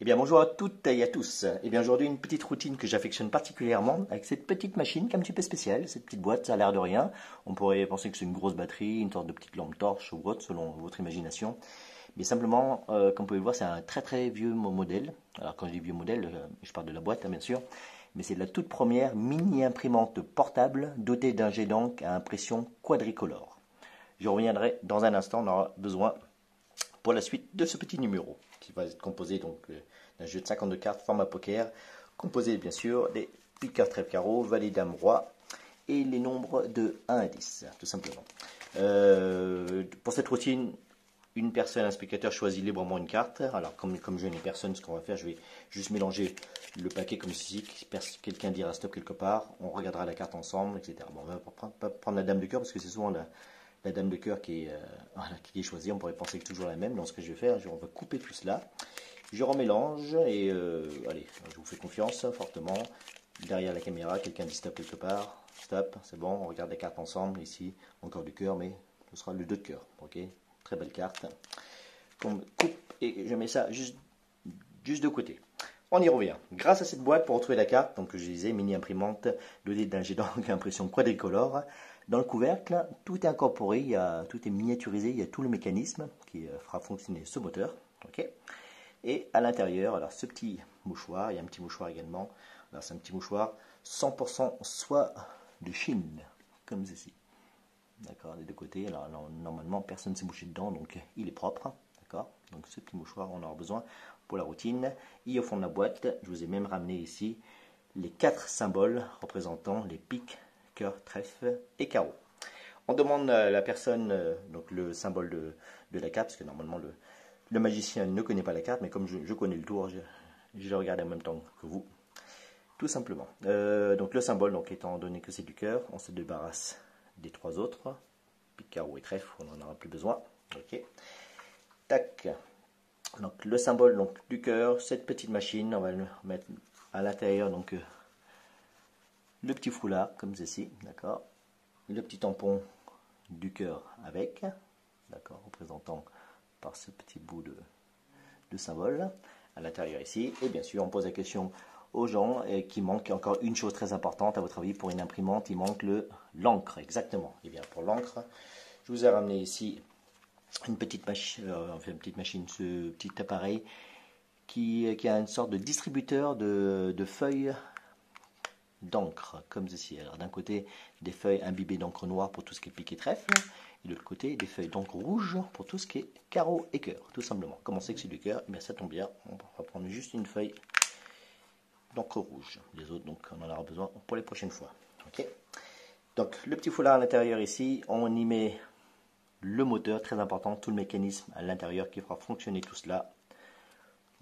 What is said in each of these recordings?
Eh bien bonjour à toutes et à tous. Eh bien aujourd'hui une petite routine que j'affectionne particulièrement avec cette petite machine qui est un petit peu spéciale, cette petite boîte, ça a l'air de rien. On pourrait penser que c'est une grosse batterie, une sorte de petite lampe torche ou autre selon votre imagination. Mais simplement, comme vous pouvez le voir, c'est un très très vieux modèle. Alors quand je dis vieux modèle, je parle de la boîte bien sûr. Mais c'est la toute première mini imprimante portable dotée d'un jet d'encre à impression quadricolore. Je reviendrai dans un instant, on aura besoin pour la suite de ce petit numéro qui va être composé donc d'un jeu de 52 cartes format poker, composé bien sûr des piqueurs trèfle carreau, valet dame roi et les nombres de 1 à 10 tout simplement. Pour cette routine, une personne, un spectateur choisit librement une carte. Alors comme je n'ai personne, ce qu'on va faire, je vais juste mélanger le paquet comme ceci. Quelqu'un dira stop quelque part, on regardera la carte ensemble, etc. Bon, on va pas prendre la dame de cœur parce que c'est souvent la dame de cœur qui est choisie. On pourrait penser que c'est toujours la même. Donc ce que je vais faire, on va couper tout cela. Je remélange et allez, je vous fais confiance fortement. Derrière la caméra, quelqu'un dit stop quelque part. Stop, c'est bon, on regarde la carte ensemble. Ici, encore du cœur, mais ce sera le 2 de cœur. Ok, très belle carte. On coupe et je mets ça juste de côté. On y revient. Grâce à cette boîte, pour retrouver la carte, donc je disais, mini imprimante dotée d'un jet d'encre à impression quadricolore. Dans le couvercle, tout est incorporé, tout est miniaturisé, il y a tout le mécanisme qui fera fonctionner ce moteur. Okay. Et à l'intérieur, alors ce petit mouchoir, il y a un petit mouchoir également. Alors c'est un petit mouchoir 100% soie de Chine, comme ceci. D'accord, des deux côtés. Alors normalement, personne ne s'est mouché dedans, donc il est propre. D'accord, donc ce petit mouchoir, on en aura besoin pour la routine. Et au fond de la boîte, je vous ai même ramené ici les 4 symboles représentant les piques, cœur, trèfle et carreau. On demande à la personne donc le symbole de la carte, parce que normalement le magicien ne connaît pas la carte, mais comme je connais le tour, je le regarde en même temps que vous, tout simplement. Donc le symbole, donc, étant donné que c'est du cœur, on se débarrasse des 3 autres, pique, carreau et trèfle, on n'en aura plus besoin. Ok. Tac. Donc le symbole donc, du cœur, cette petite machine, on va le mettre à l'intérieur, donc le petit foulard, comme ceci, d'accord. Le petit tampon du cœur avec, d'accord, représentant par ce petit bout de symbole à l'intérieur ici. Et bien sûr, on pose la question aux gens qui manque encore une chose très importante, à votre avis, pour une imprimante, il manque l'encre, exactement. Et bien pour l'encre, je vous ai ramené ici une petite machine, ce petit appareil qui a une sorte de distributeur de feuilles d'encre, comme ceci. Alors d'un côté, des feuilles imbibées d'encre noire pour tout ce qui est pique et trèfle, et de l'autre côté, des feuilles d'encre rouge pour tout ce qui est carreau et cœur, tout simplement. Comme on sait que c'est du cœur, eh ça tombe bien, on va prendre juste une feuille d'encre rouge. Les autres, donc, on en aura besoin pour les prochaines fois. Ok. Donc, le petit foulard à l'intérieur ici, on y met le moteur, très important, tout le mécanisme à l'intérieur qui fera fonctionner tout cela.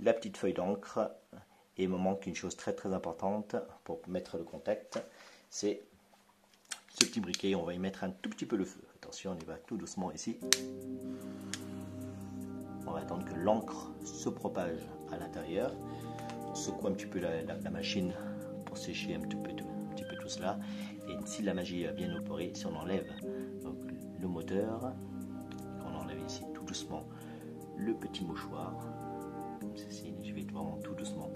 La petite feuille d'encre. Et il me manque une chose très très importante pour mettre le contact, c'est ce petit briquet. On va y mettre un tout petit peu le feu. Attention, on y va tout doucement ici. On va attendre que l'encre se propage à l'intérieur. On secoue un petit peu la machine pour sécher un petit peu tout cela. Et si la magie a bien opéré, si on enlève donc, le moteur, on enlève ici tout doucement le petit mouchoir, comme ceci, je vais vraiment tout doucement.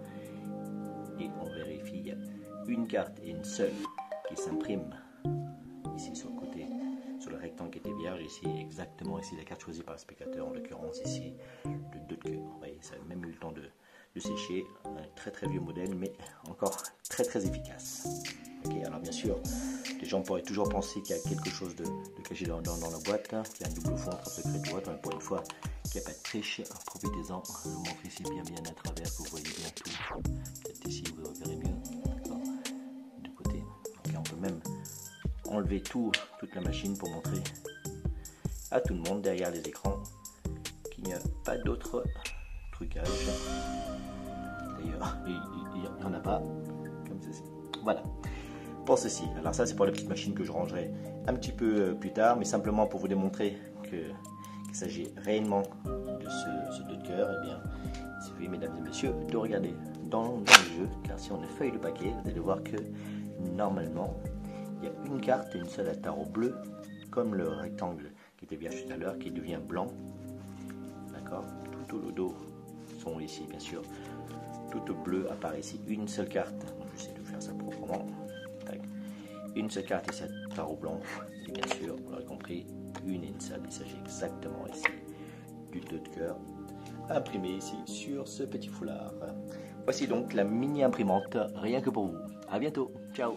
Et on vérifie, il y a une carte et une seule qui s'imprime ici sur le côté, sur le rectangle qui était vierge, ici exactement ici la carte choisie par le spectateur, en l'occurrence ici le 2 de cœur. Vous voyez, ça a même eu le temps de sécher, un très très vieux modèle, mais encore très très efficace. Okay, alors bien sûr, les gens pourraient toujours penser qu'il y a quelque chose de caché dans la boîte, hein, qu'il y a un double fond entre secret de boîte, mais pour une fois qu'il n'y a pas de triche, profitez-en. Je vous montre ici bien à travers, que vous voyez bien tout. Peut-être ici vous verrez mieux. Du côté. Okay, on peut même enlever toute la machine pour montrer à tout le monde derrière les écrans qu'il n'y a pas d'autre trucage. D'ailleurs, il n'y en a pas, comme ceci. Voilà. Pour ceci, alors ça c'est pour la petite machine que je rangerai un petit peu plus tard, mais simplement pour vous démontrer qu'il s'agit réellement de ce 2 de cœur. Et bien, il suffit, mesdames et messieurs, de regarder dans le jeu, car si on effeuille le paquet, vous allez voir que normalement, il y a une carte et une seule à tarot bleu, comme le rectangle qui était vierge tout à l'heure, qui devient blanc. D'accord. Tout au dos sont ici, bien sûr, tout au bleu apparaît ici une seule carte. Donc, j'essaie de faire ça proprement. Tac. Une seule carte ici à tarot blanc. Et bien sûr, vous l'aurez compris, une et une seule. Il s'agit exactement ici du 2 de cœur imprimé ici sur ce petit foulard. Voici donc la mini imprimante rien que pour vous. À bientôt. Ciao.